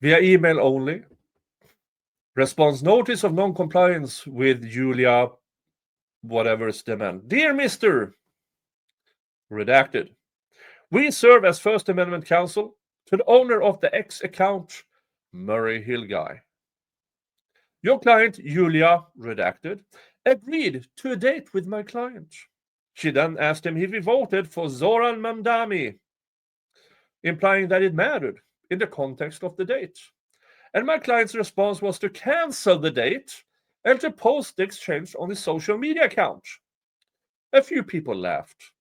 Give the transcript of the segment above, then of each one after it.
via email only. Response notice of non-compliance with Julia whatever's demand. Dear Mr. Redacted. We serve as First Amendment counsel to the owner of the X account, Murray Hill Guy. Your client, Julia, redacted, agreed to a date with my client. She then asked him if he voted for Zoran Mamdani, implying that it mattered in the context of the date. And my client's response was to cancel the date and to post the exchange on his social media account. A few people laughed.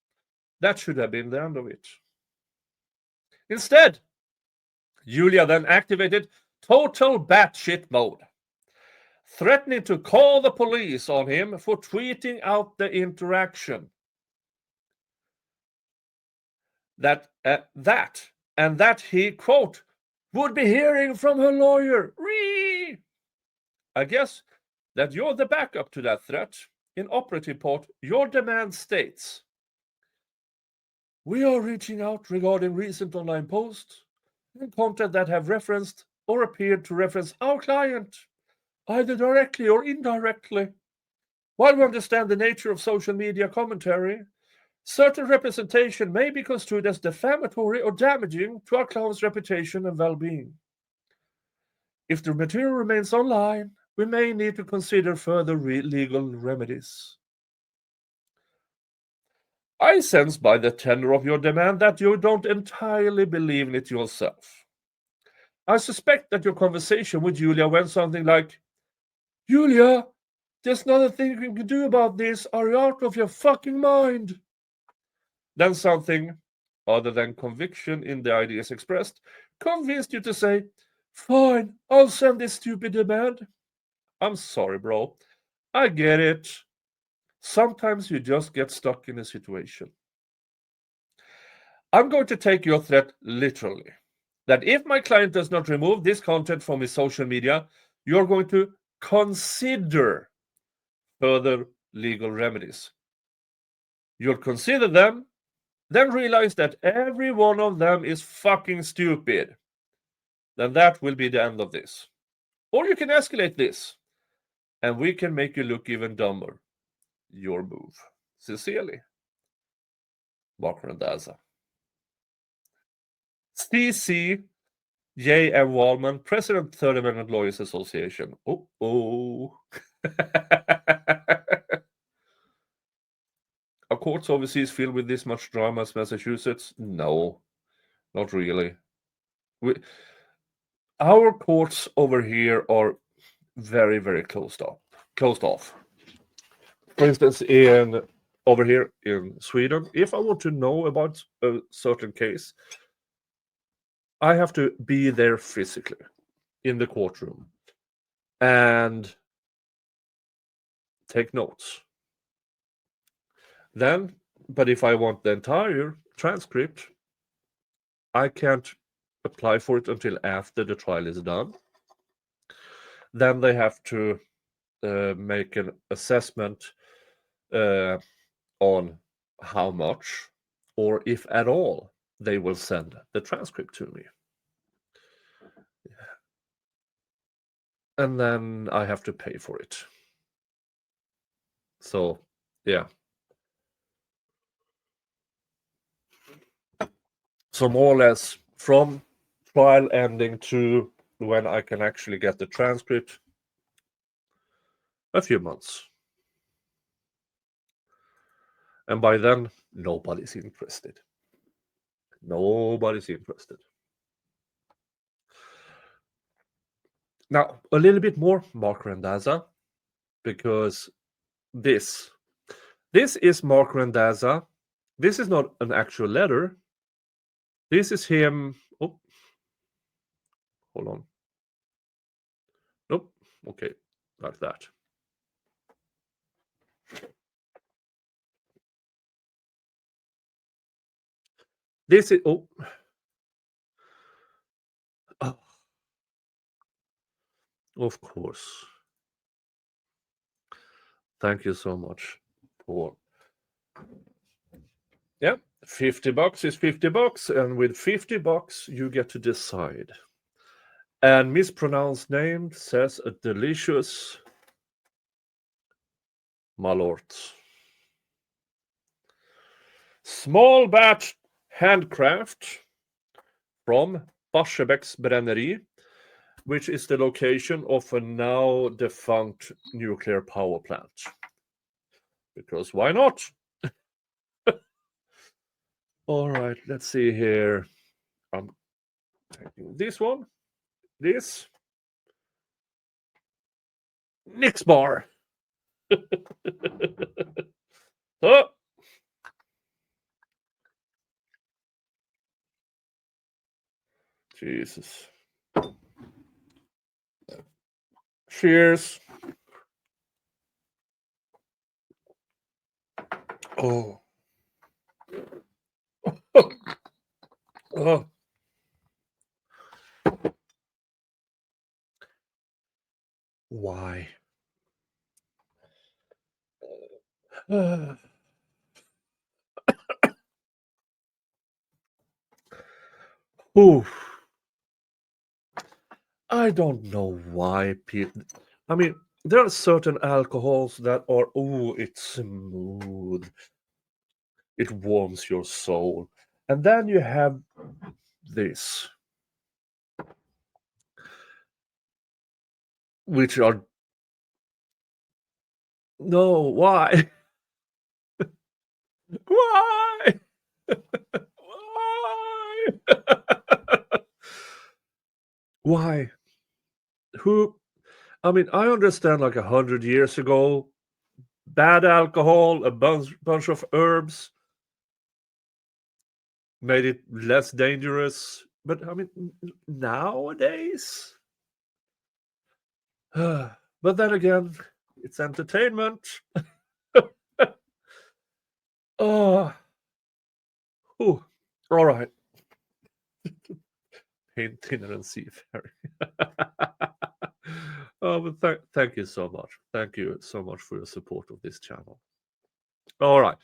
That should have been the end of it. Instead, Julia then activated total batshit mode, threatening to call the police on him for tweeting out the interaction. That he, quote, would be hearing from her lawyer. I guess that you're the backup to that threat. In operative part, your demand states, we are reaching out regarding recent online posts and content that have referenced or appeared to reference our client, either directly or indirectly. While we understand the nature of social media commentary, certain representation may be construed as defamatory or damaging to our client's reputation and well-being. If the material remains online, we may need to consider further legal remedies. I sense by the tenor of your demand that you don't entirely believe in it yourself. I suspect that your conversation with Julia went something like, Julia, there's not a thing you can do about this. Are you out of your fucking mind? Then something, other than conviction in the ideas expressed, convinced you to say, fine, I'll send this stupid demand. I'm sorry, bro. I get it. Sometimes you just get stuck in a situation. I'm going to take your threat literally. That if my client does not remove this content from his social media, you're going to consider further legal remedies. You'll consider them, then realize that every one of them is fucking stupid. Then that will be the end of this. Or you can escalate this, and we can make you look even dumber. Your move. Sincerely, Mark Randazza. C.C. J. M. Wallman, President, Third Amendment Lawyers Association. Oh. Are courts overseas filled with this much drama as Massachusetts? No, not really. Our courts over here are very, very closed off. For instance, over here in Sweden, if I want to know about a certain case, I have to be there physically in the courtroom and take notes. Then, but if I want the entire transcript, I can't apply for it until after the trial is done. Then they have to make an assessment on how much, or if at all, they will send the transcript to me. And then I have to pay for it. So, yeah. So more or less from trial ending to when I can actually get the transcript, a few months. And by then, nobody's interested. Nobody's interested. Now, a little bit more Mark Randazza, because this is Mark Randazza. This is not an actual letter. This is him. Oh, hold on. Nope. Okay, like that. This is of course. Thank you so much, Paul. Yeah, $50 is $50, and with $50 you get to decide. And mispronounced name says a delicious malort. Small batch handcraft from Barsebäcks Bränneri, which is the location of a now defunct nuclear power plant. Because why not? All right, let's see here. I'm taking this one. This. Nix bar. Oh. Jesus. Cheers. Oh. Oh. Why? Oof. I don't know why people. I mean, there are certain alcohols that are, oh, it's smooth. It warms your soul. And then you have this, which are. No, why? Why? Why? Why? Who? I mean, I understand like 100 years ago, bad alcohol, a bunch of herbs made it less dangerous. But I mean, nowadays. But then again, it's entertainment. Oh, all right. Paint thinner and seafaring. Oh, but thank you so much. Thank you so much for your support of this channel. All right.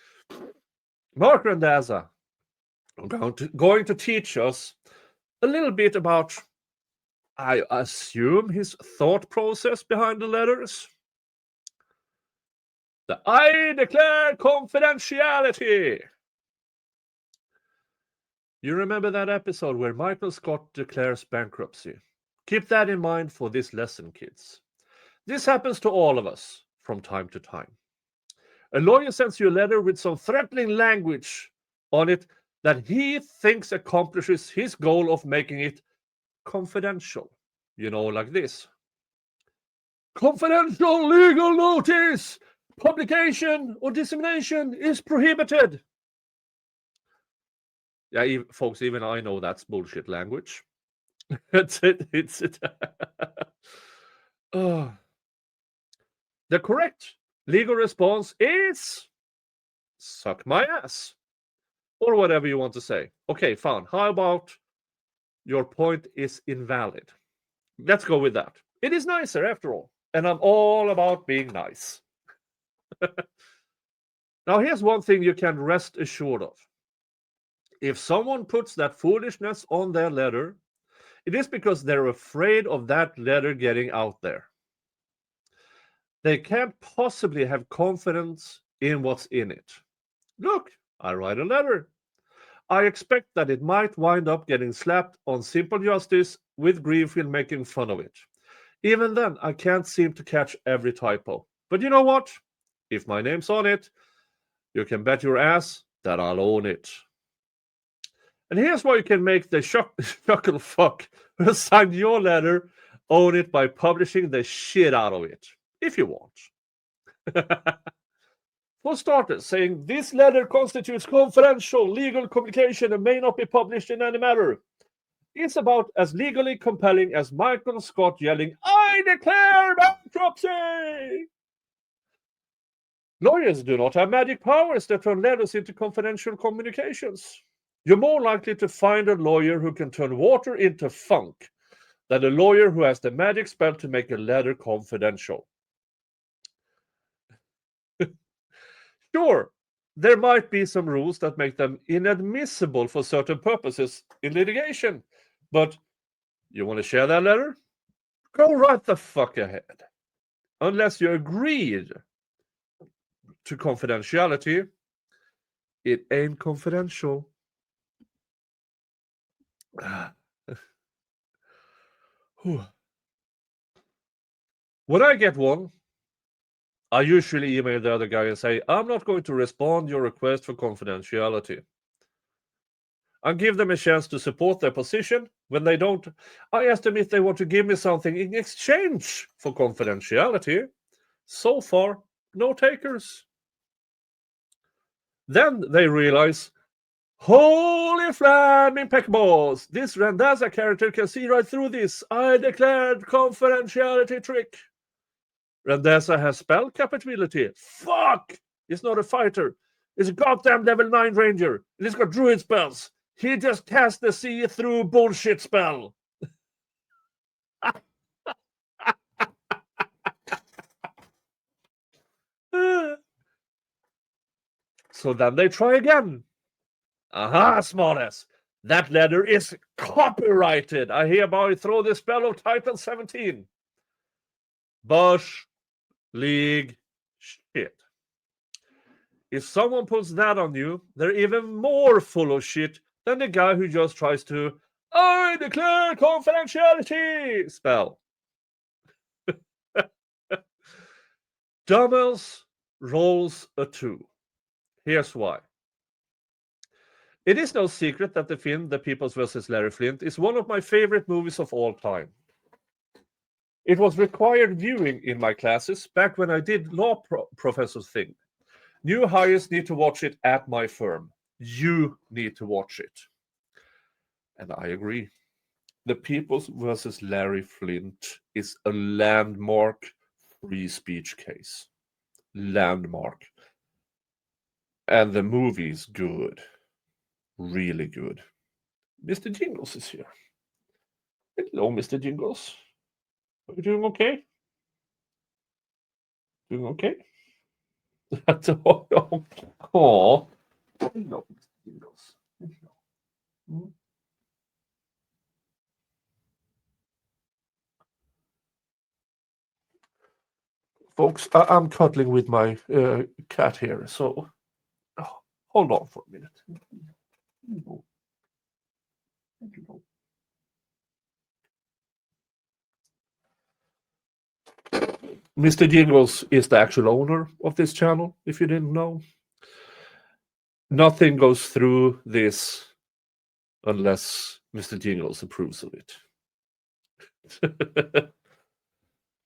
Mark Randazza, going to teach us a little bit about, I assume, his thought process behind the letters. The I declare confidentiality. You remember that episode where Michael Scott declares bankruptcy? Keep that in mind for this lesson, kids. This happens to all of us from time to time. A lawyer sends you a letter with some threatening language on it that he thinks accomplishes his goal of making it confidential. You know, like this. Confidential legal notice! Publication or dissemination is prohibited. Yeah, folks, even I know that's bullshit language. It's it. Oh. The correct legal response is suck my ass. Or whatever you want to say. Okay, fine. How about your point is invalid? Let's go with that. It is nicer after all. And I'm all about being nice. Now, here's one thing you can rest assured of. If someone puts that foolishness on their letter, it is because they're afraid of that letter getting out there. They can't possibly have confidence in what's in it. Look, I write a letter. I expect that it might wind up getting slapped on Simple Justice with Greenfield making fun of it. Even then, I can't seem to catch every typo. But you know what? If my name's on it, you can bet your ass that I'll own it. And here's why you can make the shuckle fuck who signed your letter own it by publishing the shit out of it, if you want. For starters, saying this letter constitutes confidential legal communication and may not be published in any manner. It's about as legally compelling as Michael Scott yelling, I declare bankruptcy! Lawyers do not have magic powers that turn letters into confidential communications. You're more likely to find a lawyer who can turn water into funk than a lawyer who has the magic spell to make a letter confidential. Sure, there might be some rules that make them inadmissible for certain purposes in litigation, but You want to share that letter? Go right the fuck ahead. Unless you agreed to confidentiality, it ain't confidential. When I get one, I usually email the other guy and say, I'm not going to respond your request for confidentiality. I give them a chance to support their position. When they don't, I ask them if they want to give me something in exchange for confidentiality. So far, no takers. Then they realize, holy flaming peckballs! This Randazza character can see right through this. I declared confidentiality trick. Randazza has spell capability. Fuck! He's not a fighter. He's a goddamn level 9 ranger. And he's got druid spells. He just cast the see-through bullshit spell. So then they try again. Aha, smartass. That letter is copyrighted. I hereby throw the spell of Title 17. Bush League shit. If someone puts that on you, they're even more full of shit than the guy who just tries to I declare confidentiality spell. Dummels rolls a 2. Here's why. It is no secret that the film The Peoples vs. Larry Flint is one of my favorite movies of all time. It was required viewing in my classes back when I did law professor's thing. New hires need to watch it at my firm. You need to watch it. And I agree. The Peoples vs. Larry Flint is a landmark free speech case. Landmark. And the movie is good. Really good. Mr. Jingles is here. Hello, Mr. Jingles. Are you doing okay? Doing okay? Oh, hello, Mr. Jingles. Hello. Folks, I'm cuddling with my cat here, so hold on for a minute. Mr. Jingles is the actual owner of this channel, if you didn't know. Nothing goes through this unless Mr. Jingles approves of it.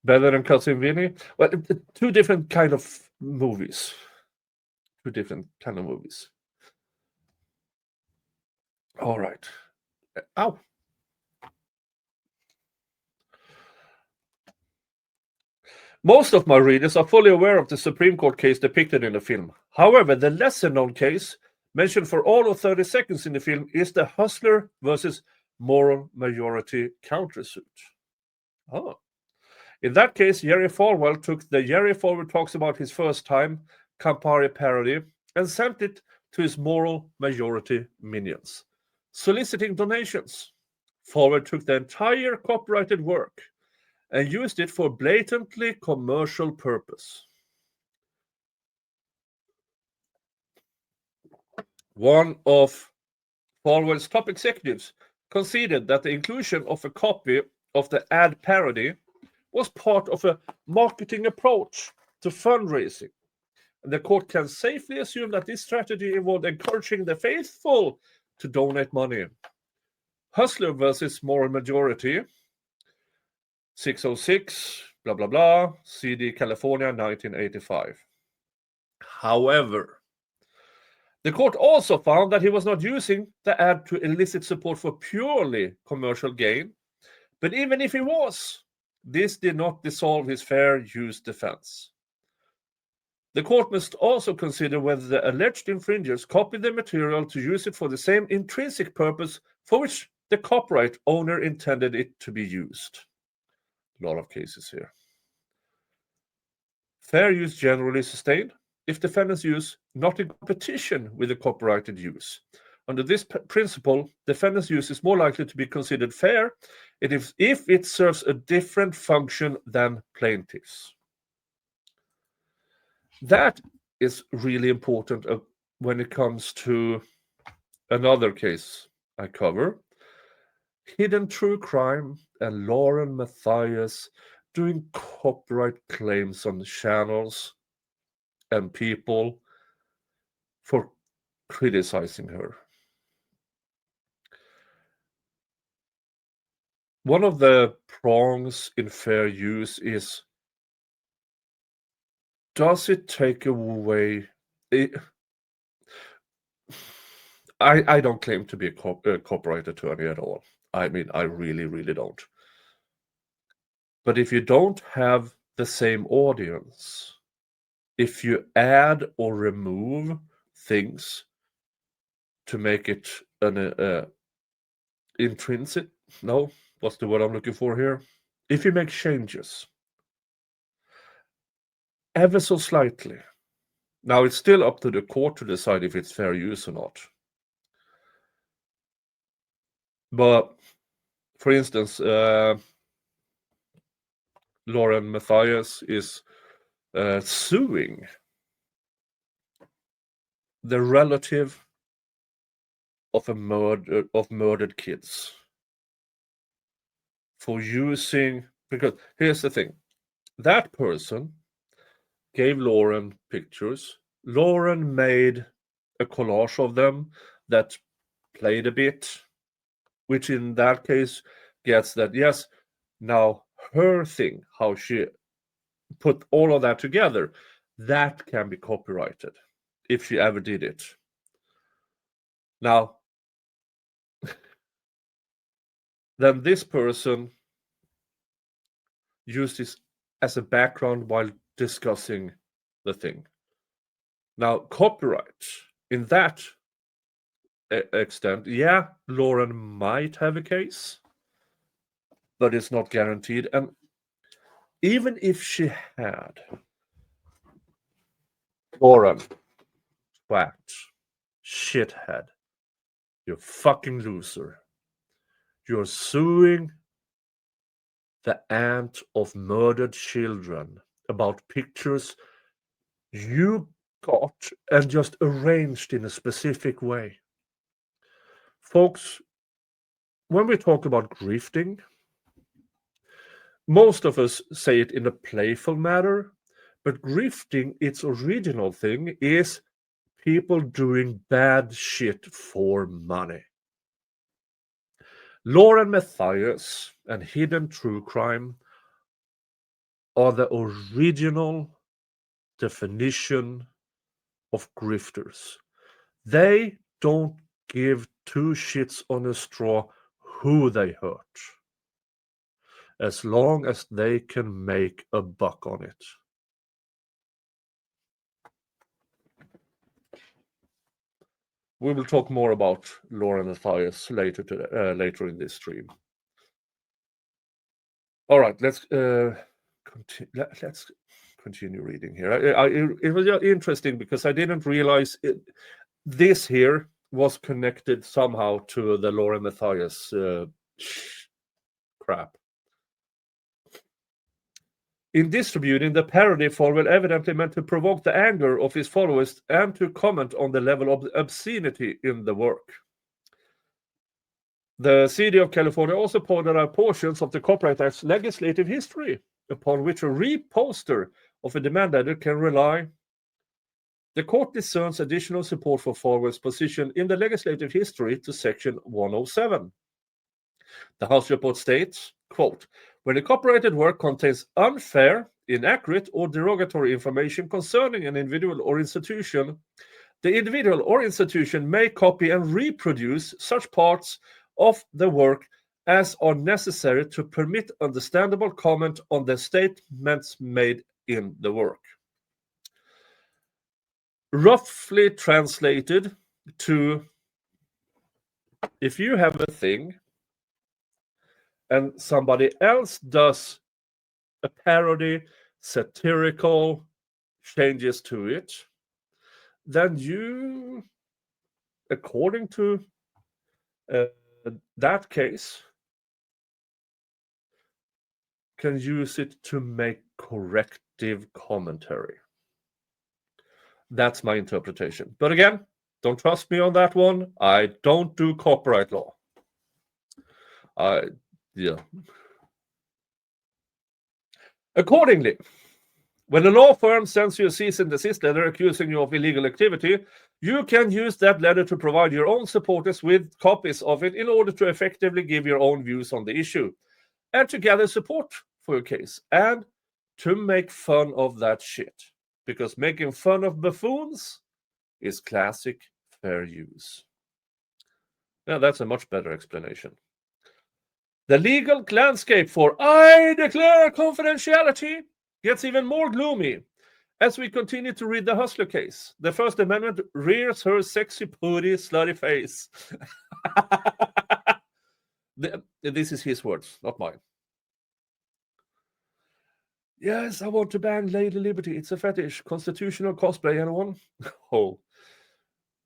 Better than Cousin Vinny? Well, two different kind of movies. Two different kind of movies. All right. Ow. Most of my readers are fully aware of the Supreme Court case depicted in the film. However, the lesser-known case, mentioned for all of 30 seconds in the film, is the Hustler versus Moral Majority countersuit. Oh. In that case, Jerry Falwell took the Jerry Falwell Talks About His First Time Campari parody and sent it to his Moral Majority minions, soliciting donations. Falwell took the entire copyrighted work and used it for blatantly commercial purpose. One of Falwell's top executives conceded that the inclusion of a copy of the ad parody was part of a marketing approach to fundraising. And the court can safely assume that this strategy involved encouraging the faithful to donate money. Hustler versus Moral Majority, 606, blah, blah, blah, CD, California, 1985. However, the court also found that he was not using the ad to elicit support for purely commercial gain, but even if he was, this did not dissolve his fair use defense. The court must also consider whether the alleged infringers copied the material to use it for the same intrinsic purpose for which the copyright owner intended it to be used. A lot of cases here. Fair use generally sustained if defendants use not in competition with the copyrighted use. Under this principle, defendants' use is more likely to be considered fair if it serves a different function than plaintiffs. That is really important when it comes to another case I cover, hidden true crime and Lauren Matthias doing copyright claims on channels and people for criticizing her. One of the prongs in fair use is, does it take away... I don't claim to be a copyright attorney at all. I mean, I really, really don't. But if you don't have the same audience, if you add or remove things to make it an intrinsic, no, what's the word I'm looking for here? If you make changes, ever so slightly. Now, it's still up to the court to decide if it's fair use or not. But, for instance, Lauren Matthias is suing the relative of murdered kids for using, because here's the thing, that person gave Lauren pictures. Lauren made a collage of them that played a bit, which in that case gets that, yes, now her thing, how she put all of that together, that can be copyrighted if she ever did it. Now, then this person used this as a background while discussing the thing. Now, copyright, in that extent, yeah, Lauren might have a case, but it's not guaranteed. And even if she had, Lauren, twat, shithead, you fucking loser, you're suing the aunt of murdered children about pictures you got and just arranged in a specific way. Folks, when we talk about grifting, most of us say it in a playful manner, but grifting, its original thing, is people doing bad shit for money. Lauren Matthias and Hidden True Crime are the original definition of grifters. They don't give two shits on a straw who they hurt, as long as they can make a buck on it. We will talk more about Lauren Matthias later in this stream. All right, let's continue reading here. It was interesting because I didn't realize this here was connected somehow to the Lauren Matthias crap. In distributing, the parody followed evidently meant to provoke the anger of his followers and to comment on the level of obscenity in the work. The city of California also pointed out portions of the Copyright Act's legislative history, upon which a reposter of a demand letter can rely. The court discerns additional support for Forward's position in the legislative history to Section 107. The House report states, quote, when a copyrighted work contains unfair, inaccurate, or derogatory information concerning an individual or institution, the individual or institution may copy and reproduce such parts of the work as are necessary to permit understandable comment on the statements made in the work. Roughly translated to, if you have a thing and somebody else does a parody, satirical changes to it, then you, according to that case, can use it to make corrective commentary. That's my interpretation. But again, don't trust me on that one. I don't do copyright law. Yeah. Accordingly, when a law firm sends you a cease and desist letter accusing you of illegal activity, you can use that letter to provide your own supporters with copies of it in order to effectively give your own views on the issue and to gather support for your case and to make fun of that shit. Because making fun of buffoons is classic fair use. Now, that's a much better explanation. The legal landscape for I declare confidentiality gets even more gloomy as we continue to read the Hustler case. The First Amendment rears her sexy, putty, slutty face. This is his words, not mine. Yes, I want to ban Lady Liberty. It's a fetish. Constitutional cosplay, anyone? Oh,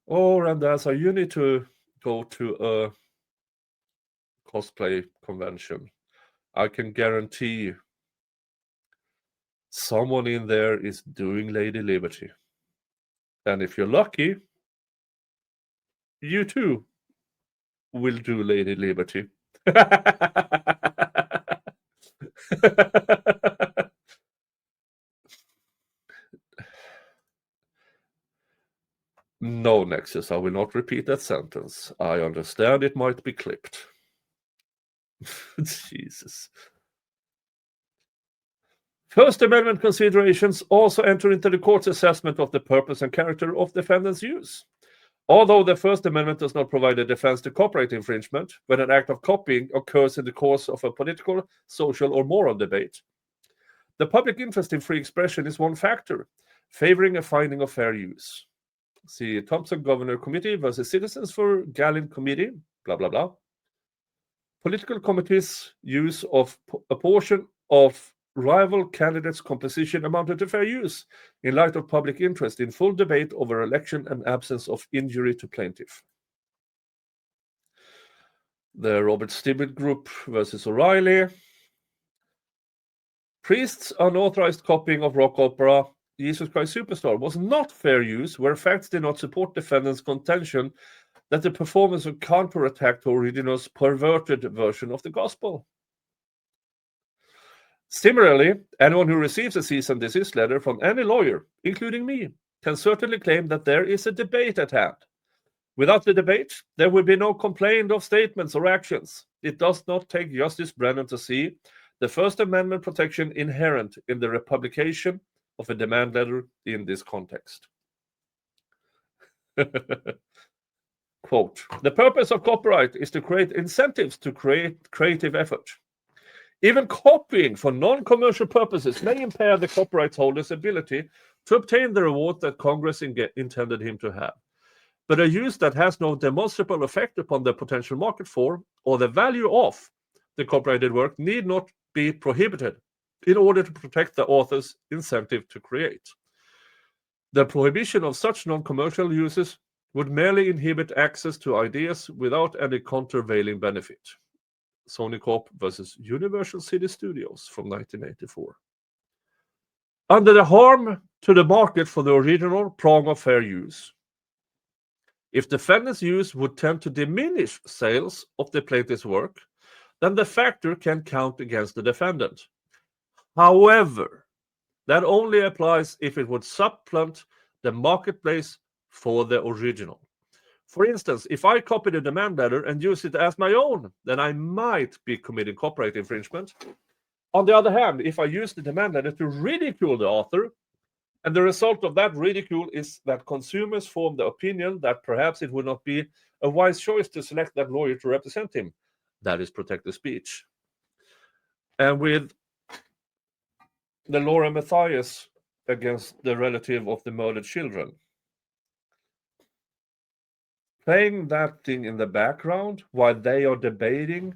Randazza, you need to go to a cosplay convention. I can guarantee someone in there is doing Lady Liberty. And if you're lucky, you too will do Lady Liberty. No, Nexus, I will not repeat that sentence. I understand it might be clipped. Jesus. First Amendment considerations also enter into the court's assessment of the purpose and character of defendant's use. Although the First Amendment does not provide a defense to copyright infringement when an act of copying occurs in the course of a political, social, or moral debate, the public interest in free expression is one factor, favoring a finding of fair use. See Thompson Governor Committee versus Citizens for Gallin Committee, blah, blah, blah. Political committees' use of a portion of rival candidates' composition amounted to fair use in light of public interest in full debate over election and absence of injury to plaintiff. The Robert Stibbett Group versus O'Reilly. Priests' unauthorized copying of rock opera Jesus Christ Superstar was not fair use where facts did not support defendant's contention that the performance would counterattack the original's perverted version of the gospel. Similarly, anyone who receives a cease and desist letter from any lawyer, including me, can certainly claim that there is a debate at hand. Without the debate, there will be no complaint of statements or actions. It does not take Justice Brennan to see the First Amendment protection inherent in the republication of a demand letter in this context. Quote, the purpose of copyright is to create incentives to create creative effort. Even copying for non-commercial purposes may impair the copyright holder's ability to obtain the reward that Congress intended him to have. But a use that has no demonstrable effect upon the potential market for or the value of the copyrighted work need not be prohibited in order to protect the author's incentive to create. The prohibition of such non-commercial uses would merely inhibit access to ideas without any countervailing benefit. Sony Corp versus Universal City Studios from 1984. Under the harm to the market for the original prong of fair use, if defendant's use would tend to diminish sales of the plaintiff's work, then the factor can count against the defendant. However, that only applies if it would supplant the marketplace for the original. For instance, if I copy the demand letter and use it as my own, then I might be committing copyright infringement. On the other hand, if I use the demand letter to ridicule the author, and the result of that ridicule is that consumers form the opinion that perhaps it would not be a wise choice to select that lawyer to represent him, that is protected speech. And with the Lauren Matthias against the relative of the murdered children, playing that thing in the background while they are debating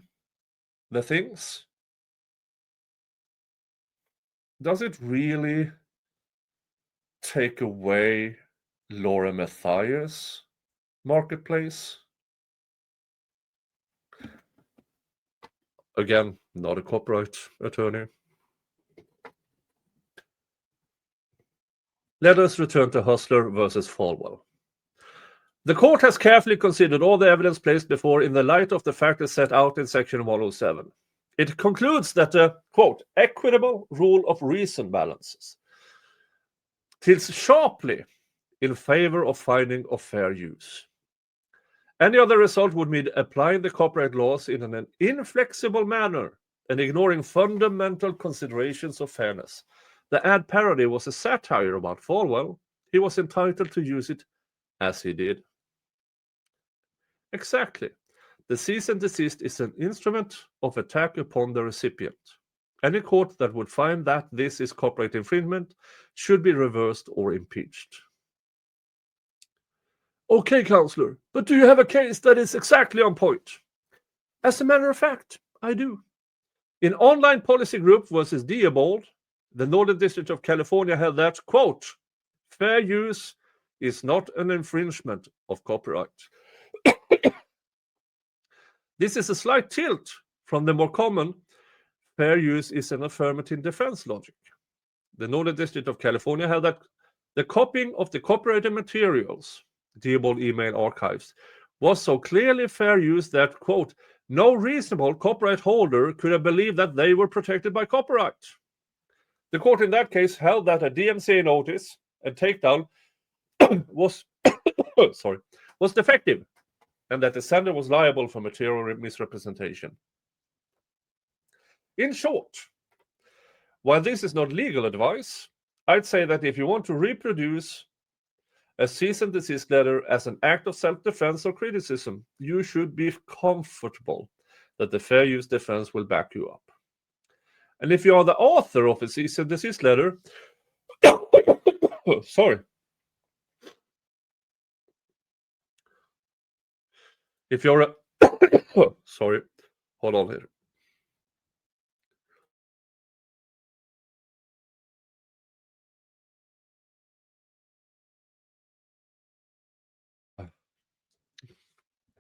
the things, does it really take away Lauren Matthias' marketplace? Again, not a copyright attorney. Let us return to Hustler versus Falwell. The court has carefully considered all the evidence placed before in the light of the factors set out in Section 107. It concludes that the, quote, equitable rule of reason balances tilts sharply in favor of finding of fair use. Any other result would mean applying the copyright laws in an inflexible manner and ignoring fundamental considerations of fairness. The ad parody was a satire about Falwell. He was entitled to use it as he did. Exactly. The cease and desist is an instrument of attack upon the recipient. Any court that would find that this is copyright infringement should be reversed or impeached. Okay, counselor, but do you have a case that is exactly on point? As a matter of fact, I do. In Online Policy Group versus Diebold, the Northern District of California held that, quote, fair use is not an infringement of copyright. This is a slight tilt from the more common fair use is an affirmative defense logic. The Northern District of California held that the copying of the copyrighted materials, Diebold email archives, was so clearly fair use that, quote, no reasonable copyright holder could have believed that they were protected by copyright. The court in that case held that a DMCA notice and takedown was defective and that the sender was liable for material misrepresentation. In short, while this is not legal advice, I'd say that if you want to reproduce a cease and desist letter as an act of self-defense or criticism, you should be comfortable that the fair use defense will back you up. And if you are the author of a cease and desist letter, sorry. If you're a sorry, hold on here.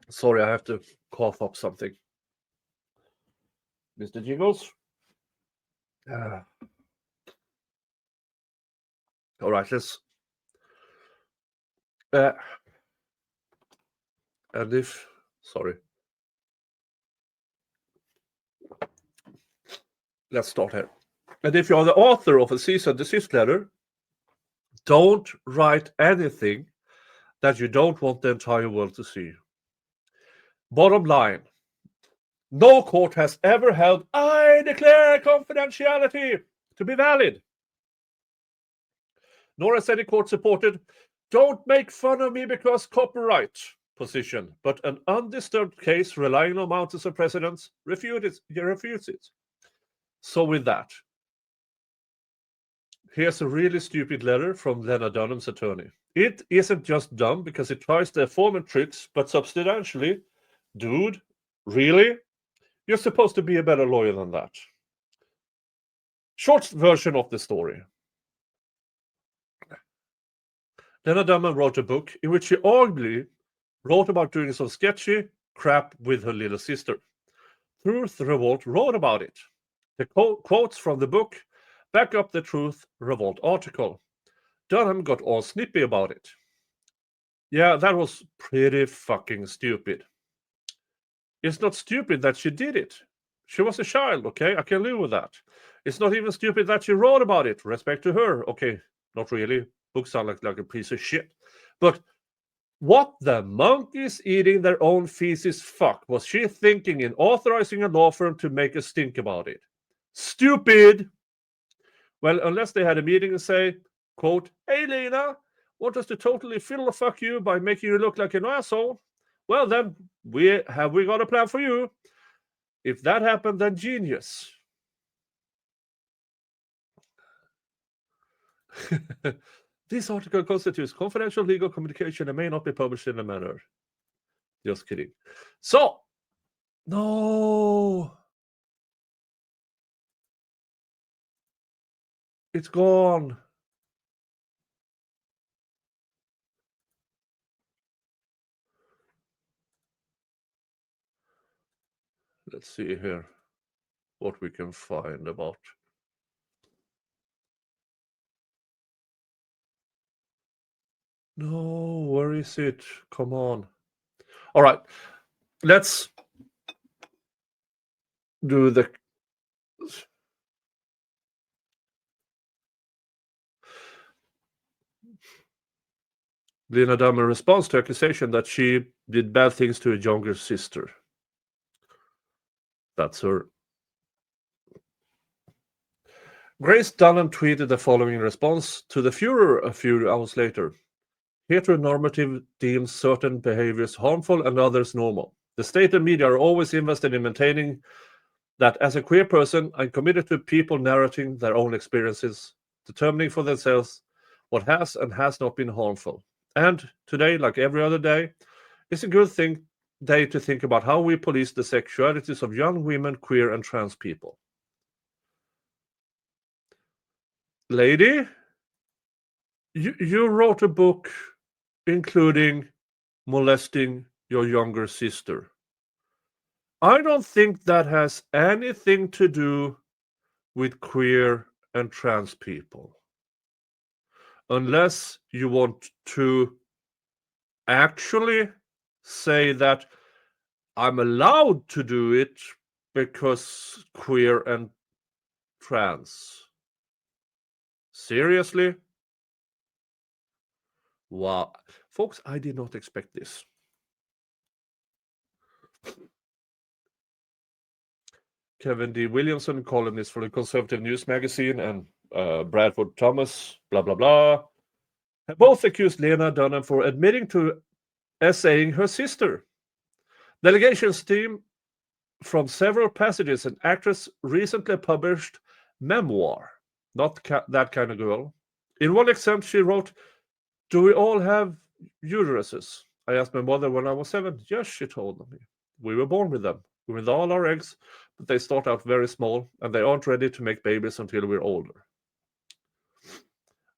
Sorry, I have to cough up something. Mr. Jiggles? All right, let's... and if... Sorry. Let's start here. And if you're the author of a cease and desist letter, don't write anything that you don't want the entire world to see. Bottom line, no court has ever held, I declare confidentiality to be valid. Nor has any court supported, don't make fun of me because copyright position, but an undisturbed case relying on mountains of precedents refutes it. So with that, here's a really stupid letter from Lena Dunham's attorney. It isn't just dumb because it tries the aforementioned tricks, but substantially, dude, really? You're supposed to be a better lawyer than that. Short version of the story. Lena Dunham wrote a book in which she arguably wrote about doing some sketchy crap with her little sister. Truth Revolt wrote about it. The quotes from the book back up the Truth Revolt article. Dunham got all snippy about it. Yeah, that was pretty fucking stupid. It's not stupid that she did it. She was a child, okay? I can live with that. It's not even stupid that she wrote about it. Respect to her. Okay, not really. Books sound like a piece of shit. But what the monkeys eating their own feces fuck was she thinking in authorizing a law firm to make a stink about it? Stupid! Well, unless they had a meeting and say, quote, hey, Lena, want us to totally fiddle fuck you by making you look like an asshole? Well, then, we got a plan for you. If that happened, then genius. This article constitutes confidential legal communication and may not be published in a manner. Just kidding. So, no. It's gone. Let's see here what we can find about. No, where is it? Come on. All right, let's do the. Lena Dunham responds to accusation that she did bad things to a younger sister. That's her. Grace Dunham tweeted the following in response to the furor a few hours later. Heteronormative deems certain behaviors harmful and others normal. The state and media are always invested in maintaining that as a queer person, I'm committed to people narrating their own experiences, determining for themselves what has and has not been harmful. And today, like every other day, is a good day to think about how we police the sexualities of young women, queer, and trans people. Lady, you wrote a book including molesting your younger sister. I don't think that has anything to do with queer and trans people. Unless you want to actually say that I'm allowed to do it because queer and trans. Seriously? Wow. Folks, I did not expect this. Kevin D. Williamson, columnist for the Conservative News Magazine, and Bradford Thomas, blah, blah, blah, have both accused Lena Dunham for admitting to essaying her sister. The allegations stem from several passages in actress' recently published memoir, Not That Kind of Girl. In one excerpt, she wrote, "Do we all have uteruses? I asked my mother when I was 7. Yes, she told me. We were born with them, with all our eggs, but they start out very small, and they aren't ready to make babies until we're older.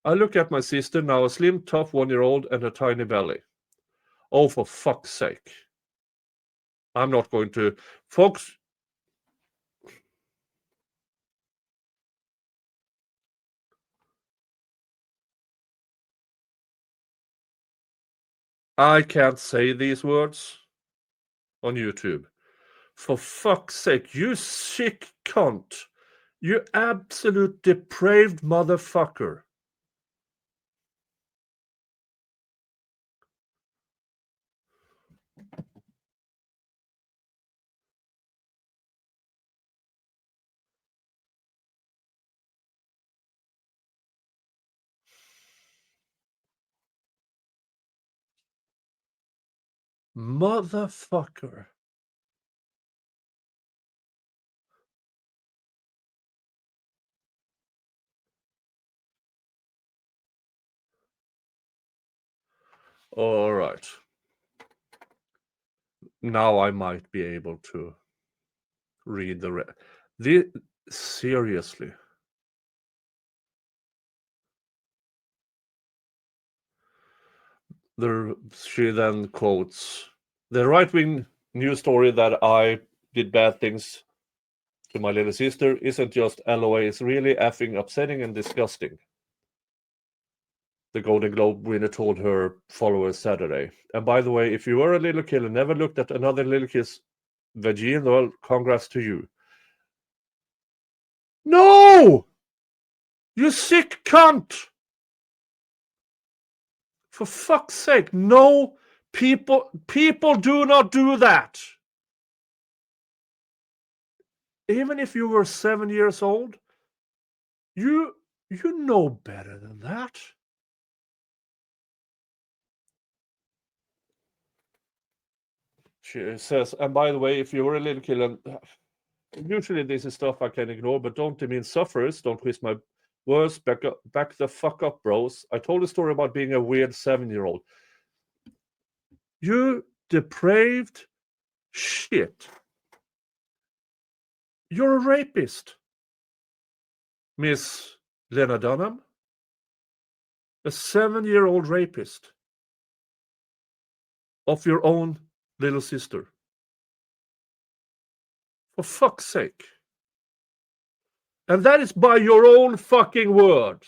I look at my sister, now a slim, tough 1-year-old and a tiny belly. Oh, for fuck's sake. I'm not going to... Folks, I can't say these words on YouTube. For fuck's sake, you sick cunt. You absolute depraved motherfucker. Motherfucker. All right. Now I might be able to read the rest. Seriously. She then quotes the right-wing news story that I did bad things to my little sister isn't just LOA, it's really effing upsetting and disgusting. The Golden Globe winner told her followers Saturday. And by the way, if you were a little kid and never looked at another little kid's vagina, well, congrats to you. No! You sick cunt! For fuck's sake, no, people do not do that. Even if you were 7 years old, you know better than that. She says, and by the way, if you were a little kid, and usually this is stuff I can ignore, but don't demean sufferers. Don't twist my words. Back the fuck up, bros. I told a story about being a weird 7-year-old. You depraved shit. You're a rapist, Miss Lena Dunham. A 7-year-old rapist of your own little sister. For fuck's sake. And that is by your own fucking word.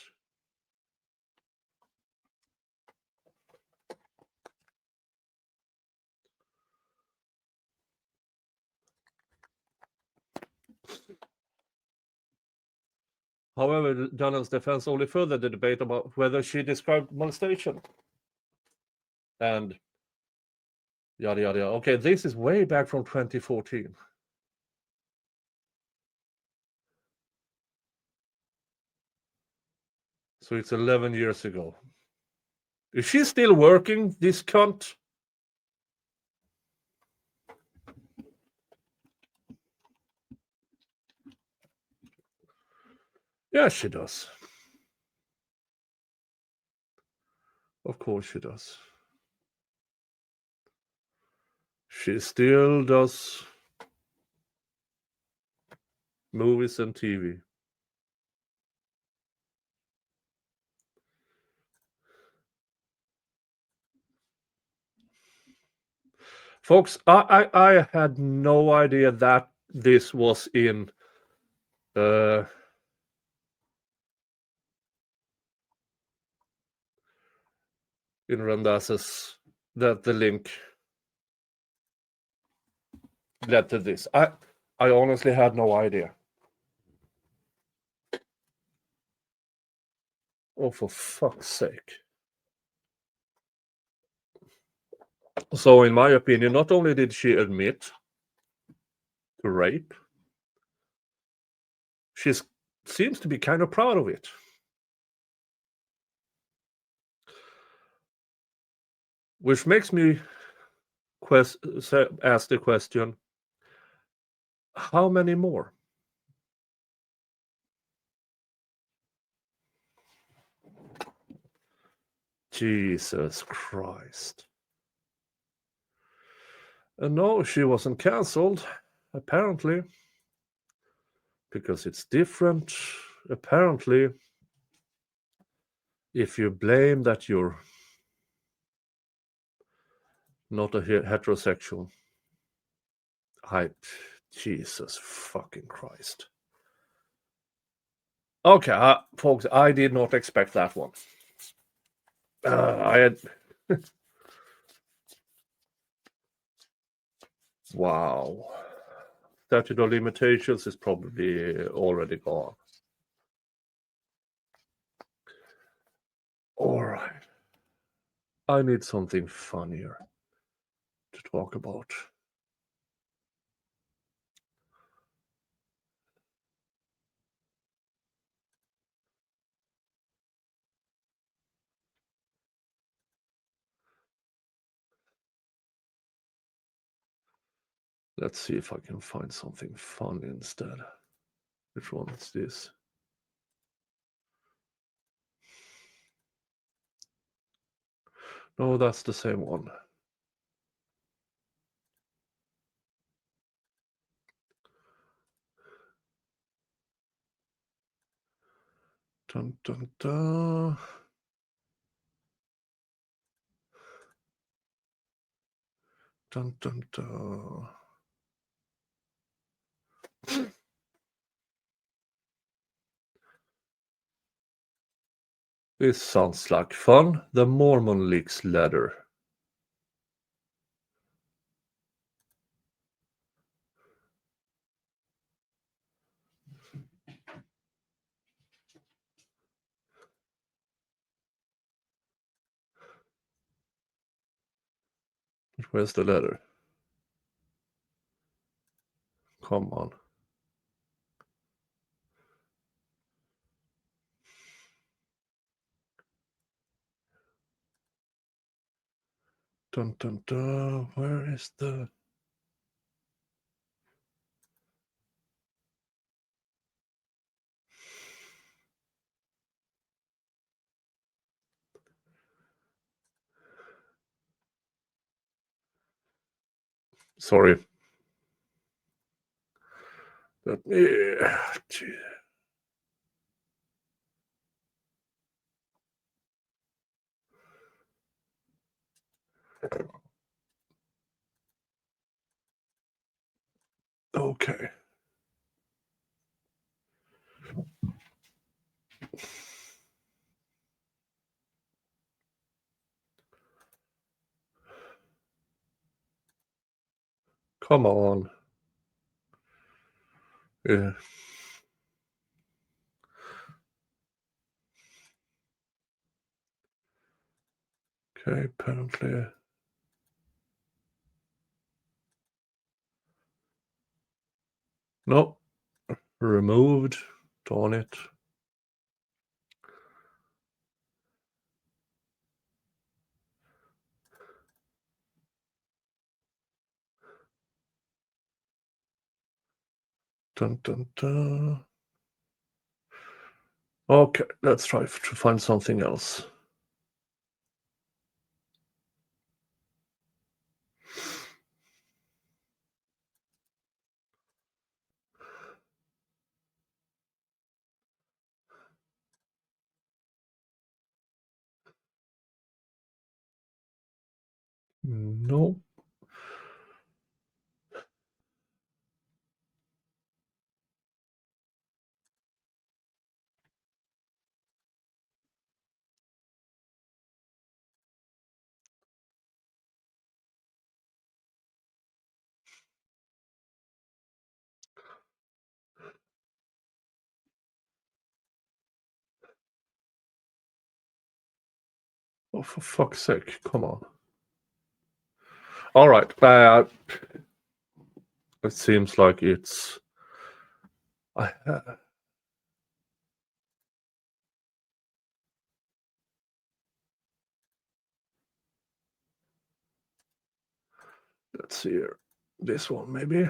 However, Dunham's defense only furthered the debate about whether she described molestation. And yada, yada, yada. Okay, this is way back from 2014. So it's 11 years ago. Is she still working, this cunt? Yeah, she does. Of course she does. She still does movies and TV. Folks, I had no idea that this was in Randazza's, that the link led to this. I honestly had no idea. Oh, for fuck's sake. So, in my opinion, not only did she admit to rape, she seems to be kind of proud of it. Which makes me ask the question, how many more? Jesus Christ. And no, she wasn't cancelled, apparently, because it's different. Apparently, if you blame that you're not a heterosexual, Jesus fucking Christ. Okay, folks, I did not expect that one. I had. Wow. Statute of limitations is probably already gone. All right. I need something funnier to talk about. Let's see if I can find something fun instead. Which one is this? No, that's the same one. Dun, dun, dun. Dun, dun, dun. This sounds like fun. The Mormon Leaks letter. Where's the letter? Come on. Dun, dun, dun. Where is the... Sorry. Let me... Okay. Come on. Yeah. Okay, apparently. No. Removed. Darn it. Dun, dun, dun. Okay, let's try to find something else. No. Oh, for fuck's sake, come on. All right. It seems like it's... Let's see here. This one, maybe.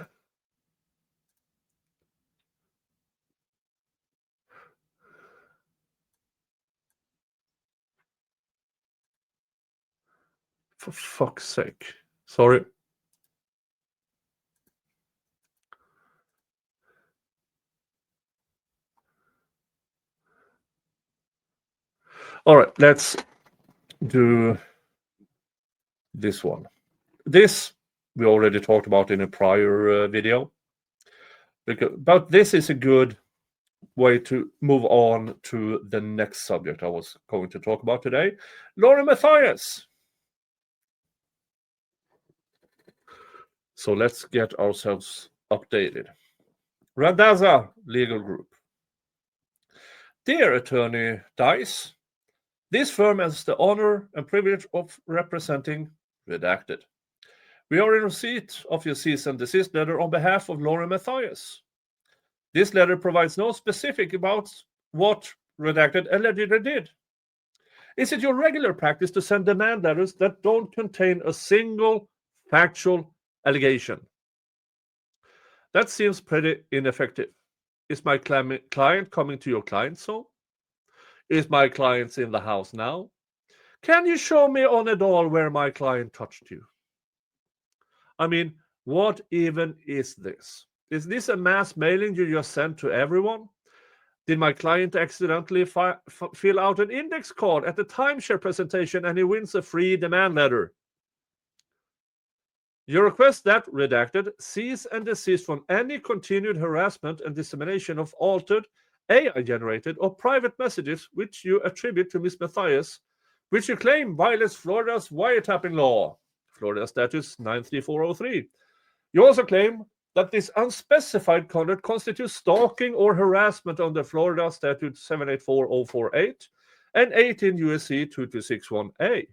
For fuck's sake. Sorry. All right, let's do this one. This we already talked about in a prior video. But this is a good way to move on to the next subject I was going to talk about today. Lauren Matthias. So let's get ourselves updated. Randazza Legal Group. Dear Attorney Dice, this firm has the honor and privilege of representing Redacted. We are in receipt of your cease and desist letter on behalf of Lauren Matthias. This letter provides no specific about what Redacted allegedly did. Is it your regular practice to send demand letters that don't contain a single factual allegation? That seems pretty ineffective. Is my client coming to your client zone? Is my client in the house now? Can you show me on a doll where my client touched you? I mean, what even is this? Is this a mass mailing you just sent to everyone? Did my client accidentally fill out an index card at the timeshare presentation and he wins a free demand letter? You request that Redacted cease and desist from any continued harassment and dissemination of altered, AI-generated or private messages which you attribute to Ms. Matthias, which you claim violates Florida's wiretapping law, Florida Statutes 93403. You also claim that this unspecified conduct constitutes stalking or harassment under Florida Statute 784048 and 18 U.S.C. 2261A.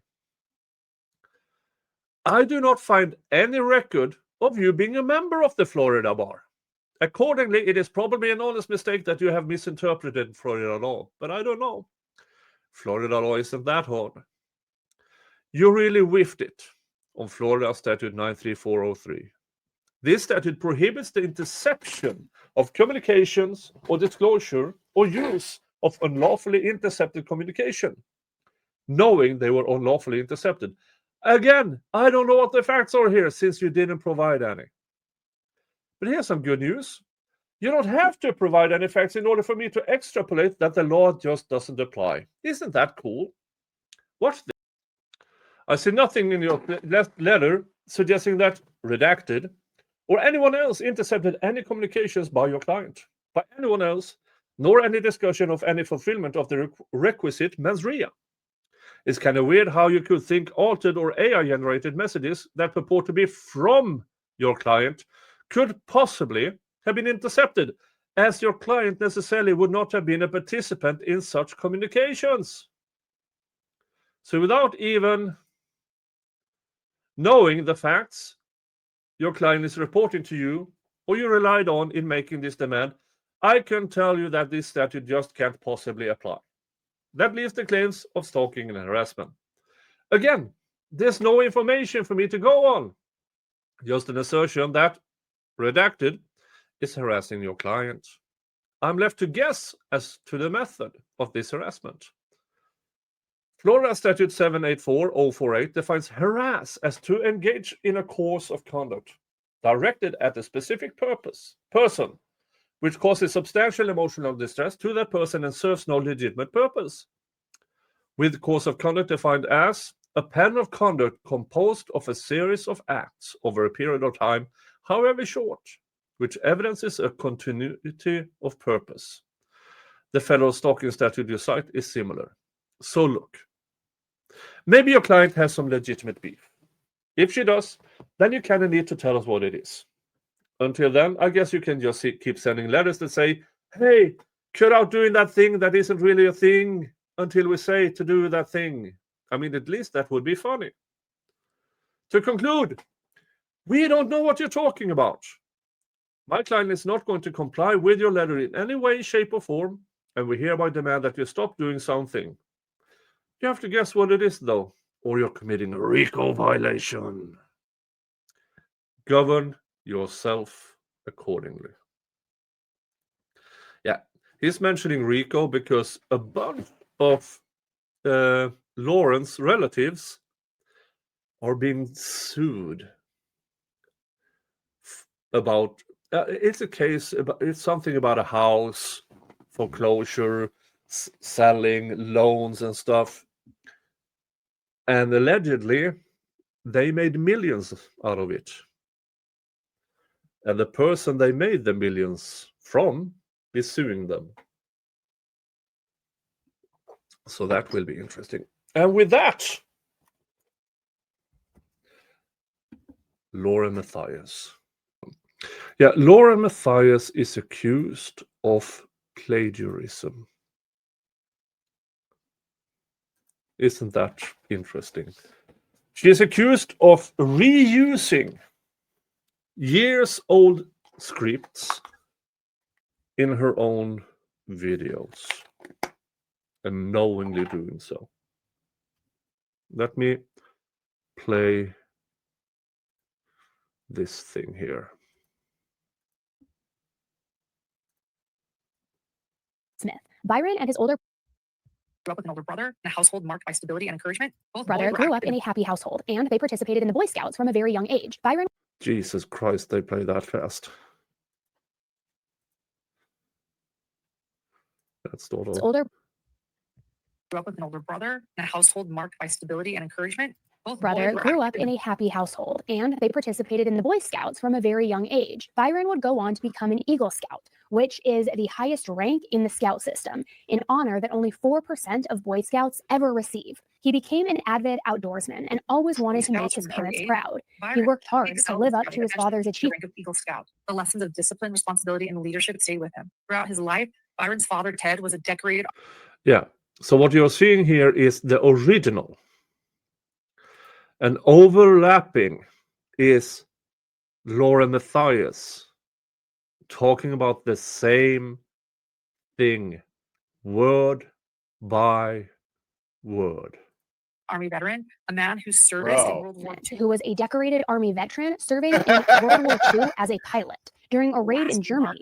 I do not find any record of you being a member of the Florida bar. Accordingly, it is probably an honest mistake that you have misinterpreted Florida law, but I don't know. Florida law isn't that hard. You really whiffed it on Florida Statute 93403. This statute prohibits the interception of communications or disclosure or use of unlawfully intercepted communication, knowing they were unlawfully intercepted. Again, I don't know what the facts are here since you didn't provide any. But here's some good news. You don't have to provide any facts in order for me to extrapolate that the law just doesn't apply. Isn't that cool? Watch this. I see nothing in your letter suggesting that Redacted or anyone else intercepted any communications by your client, by anyone else, nor any discussion of any fulfillment of the requisite mens rea. It's kind of weird how you could think altered or AI-generated messages that purport to be from your client could possibly have been intercepted, as your client necessarily would not have been a participant in such communications. So without even knowing the facts your client is reporting to you or you relied on in making this demand, I can tell you that this statute just can't possibly apply. That leaves the claims of stalking and harassment. Again, there's no information for me to go on. Just an assertion that, redacted, is harassing your client. I'm left to guess as to the method of this harassment. Florida Statute 784-048 defines harass as to engage in a course of conduct directed at a specific person, which causes substantial emotional distress to that person and serves no legitimate purpose. With course of conduct defined as a pattern of conduct composed of a series of acts over a period of time, however short, which evidences a continuity of purpose. The federal stalking statute you cite is similar. So look, maybe your client has some legitimate beef. If she does, then you kind of need to tell us what it is. Until then, I guess you can just keep sending letters that say, hey, cut out doing that thing that isn't really a thing until we say to do that thing. I mean, at least that would be funny. To conclude, we don't know what you're talking about. My client is not going to comply with your letter in any way, shape, or form, and we hereby demand that you stop doing something. You have to guess what it is, though, or you're committing a RICO violation. Govern yourself accordingly. Yeah, he's mentioning RICO because a bunch of Lauren's relatives are being sued about. It's a case about. It's something about a house, foreclosure, selling, loans, and stuff. And allegedly, they made millions out of it. And the person they made the millions from is suing them. So that will be interesting. And with that, Lauren Matthias. Yeah, Lauren Matthias is accused of plagiarism. Isn't that interesting? She is accused of reusing years-old scripts in her own videos and knowingly doing so. Let me play this thing here. Smith. Byron and his older grew up with an older brother in a household marked by stability and encouragement. Both brother grew up in a happy household, and they participated in the Boy Scouts from a very young age. Byron. Jesus Christ, they play that fast. That's total. Older grew up with an older brother in a household marked by stability and encouragement. Both brother grew up in a happy household, and they participated in the Boy Scouts from a very young age. Byron would go on to become an Eagle Scout, which is the highest rank in the Scout system, an honor that only 4% of Boy Scouts ever receive. He became an avid outdoorsman and always wanted to make his parents proud. He worked hard to live up to his father's achievement. Of Eagle Scout. The lessons of discipline, responsibility, and leadership stayed with him. Throughout his life, Byron's father, Ted, was a decorated... Yeah, so what you're seeing here is the original. And overlapping is Lauren Matthias talking about the same thing, word by word. Army veteran, a man who served in World War II. Who was a decorated Army veteran serving in World War II as a pilot. During a raid in Germany.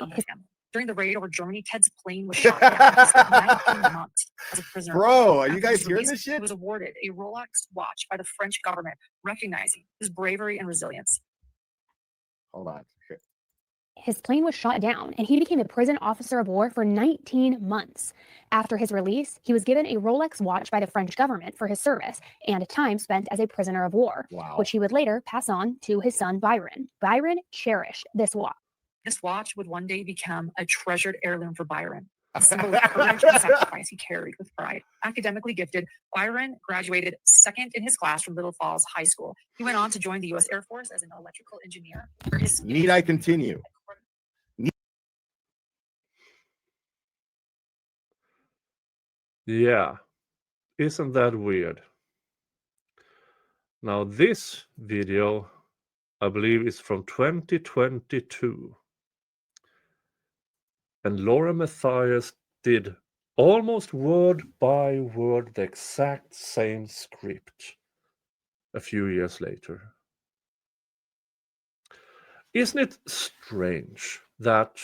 During the raid over Germany, Ted's plane was shot down. He spent 19 months as a prisoner. Bro, are you guys hearing this shit? He was awarded a Rolex watch by the French government, recognizing his bravery and resilience. Hold on. His plane was shot down, and he became a prison officer of war for 19 months. After his release, he was given a Rolex watch by the French government for his service and time spent as a prisoner of war, which he would later pass on to his son Byron. Byron cherished this watch. This watch would one day become a treasured heirloom for Byron, a symbol of courage and sacrifice he carried with pride. Academically gifted, Byron graduated second in his class from Little Falls High School. He went on to join the U.S. Air Force as an electrical engineer. Need I continue? Yeah, isn't that weird? Now this video, I believe, is from 2022. And Lauren Matthias did almost word by word the exact same script a few years later. Isn't it strange that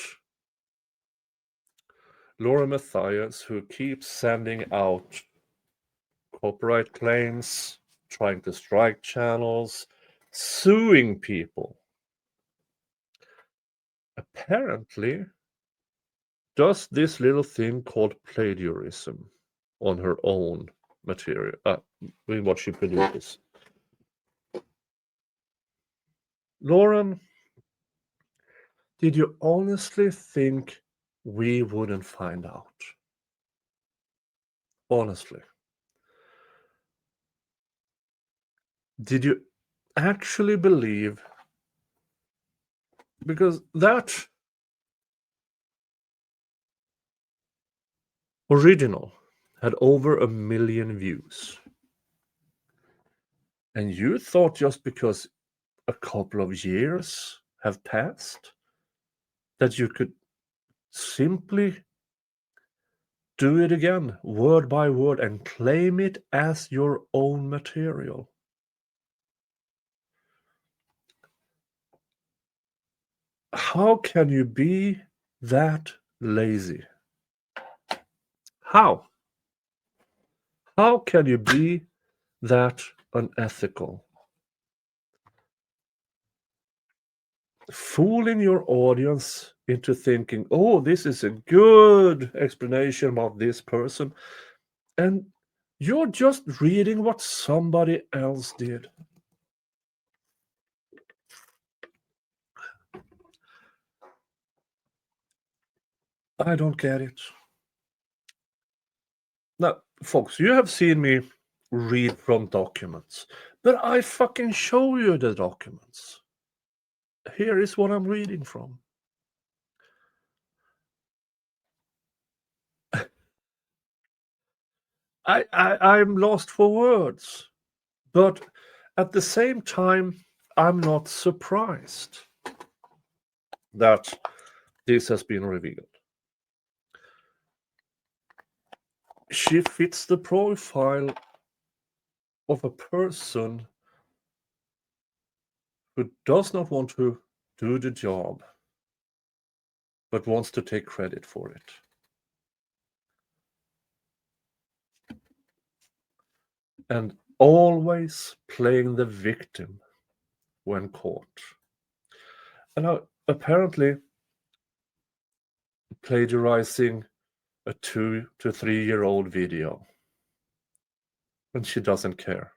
Lauren Matthias, who keeps sending out copyright claims, trying to strike channels, suing people, apparently does this little thing called plagiarism on her own material, with what she produces. Lauren, did you honestly think we wouldn't find out? Honestly. Did you actually believe? Because that original had over 1 million views. And you thought just because a couple of years have passed that you could simply do it again, word by word, and claim it as your own material. How can you be that lazy? How? How can you be that unethical? Fooling your audience into thinking, oh, this is a good explanation about this person, and you're just reading what somebody else did. I don't get it. Now, folks, you have seen me read from documents, but I fucking show you the documents. Here is what I'm reading from. I'm lost for words, but at the same time, I'm not surprised that this has been revealed. She fits the profile of a person who does not want to do the job, but wants to take credit for it. And always playing the victim when caught. And now, apparently, plagiarizing a 2 to 3 year old video. And she doesn't care.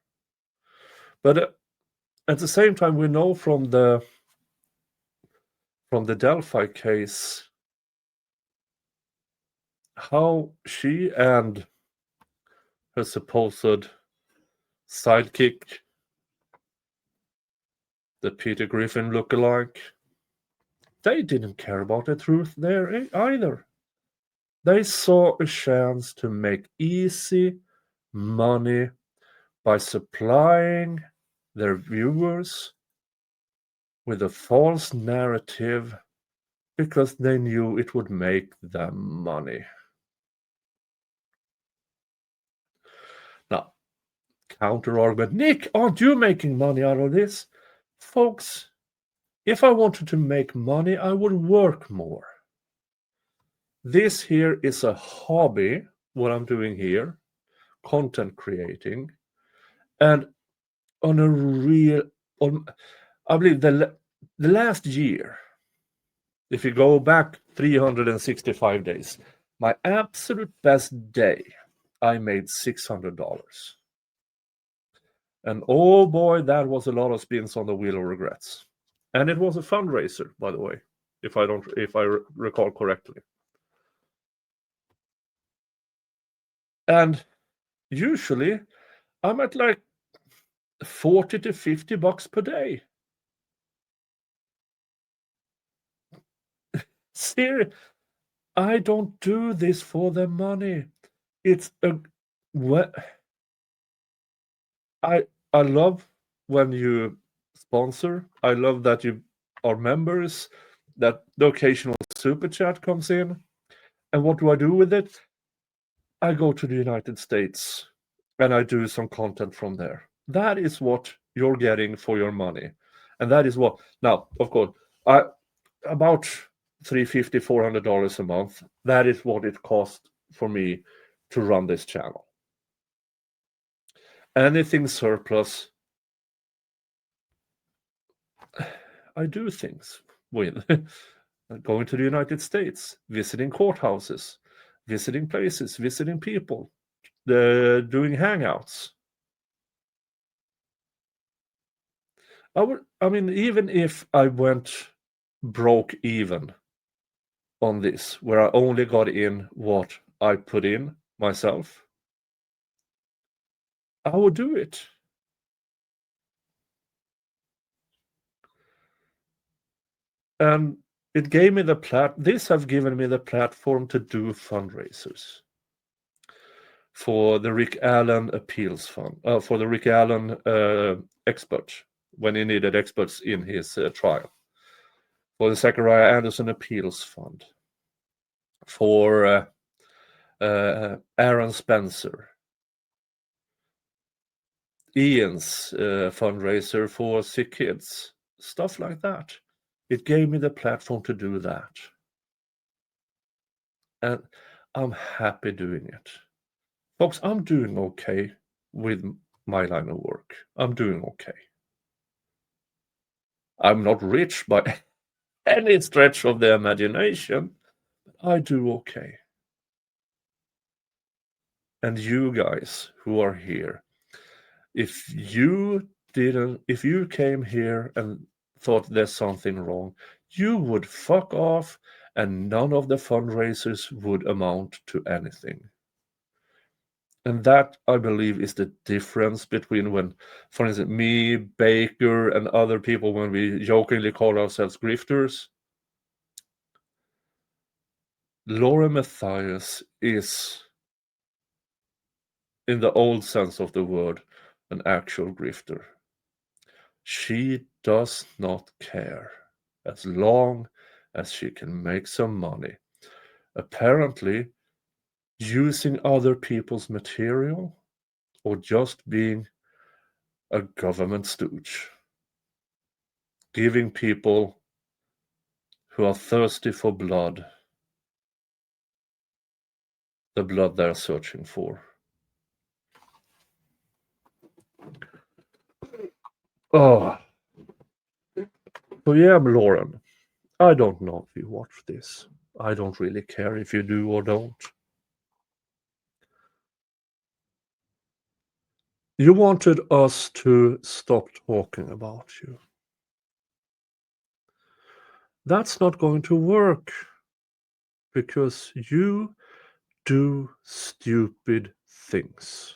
But at the same time, we know from the Delphi case how she and her supposed sidekick, the Peter Griffin lookalike, they didn't care about the truth there either. They saw a chance to make easy money by supplying their viewers with a false narrative because they knew it would make them money. Now, counter argument, Nick, aren't you making money out of this? Folks, if I wanted to make money, I would work more. This here is a hobby, what I'm doing here, content creating, and on a real, I believe the last year, if you go back 365 days, my absolute best day, I made $600. And oh boy, that was a lot of spins on the wheel of regrets. And it was a fundraiser, by the way, if I recall correctly. And usually I'm at like 40 to 50 bucks per day. Seriously, I don't do this for the money. It's a I love when you sponsor. I love that you are members, that the occasional super chat comes in. And what do I do with it? I go to the United States and I do some content from there. That is what you're getting for your money. And that is what, now, of course, about $350, $400 a month. That is what it costs for me to run this channel. Anything surplus, I do things with. Going to the United States, visiting courthouses, visiting places, visiting people, doing hangouts. I mean, even if I went broke even on this, where I only got in what I put in myself, I would do it. And it gave me this have given me the platform to do fundraisers for the Rick Allen Appeals Fund, for the Rick Allen expert, when he needed experts in his trial, for the Zachariah Anderson Appeals Fund, for Aaron Spencer, Ian's fundraiser for sick kids, stuff like that. It gave me the platform to do that. And I'm happy doing it. Folks, I'm doing okay with my line of work. I'm doing okay. I'm not rich by any stretch of the imagination, but I do okay. And you guys who are here, if you came here and thought there's something wrong, you would fuck off and none of the fundraisers would amount to anything. And that, I believe, is the difference between when, for instance, me, Baker, and other people, when we jokingly call ourselves grifters. Lauren Matthias is, in the old sense of the word, an actual grifter. She does not care as long as she can make some money. Apparently, using other people's material or just being a government stooge. Giving people who are thirsty for blood the blood they're searching for. Oh. So yeah, Lauren, I don't know if you watch this. I don't really care if you do or don't. You wanted us to stop talking about you. That's not going to work because you do stupid things.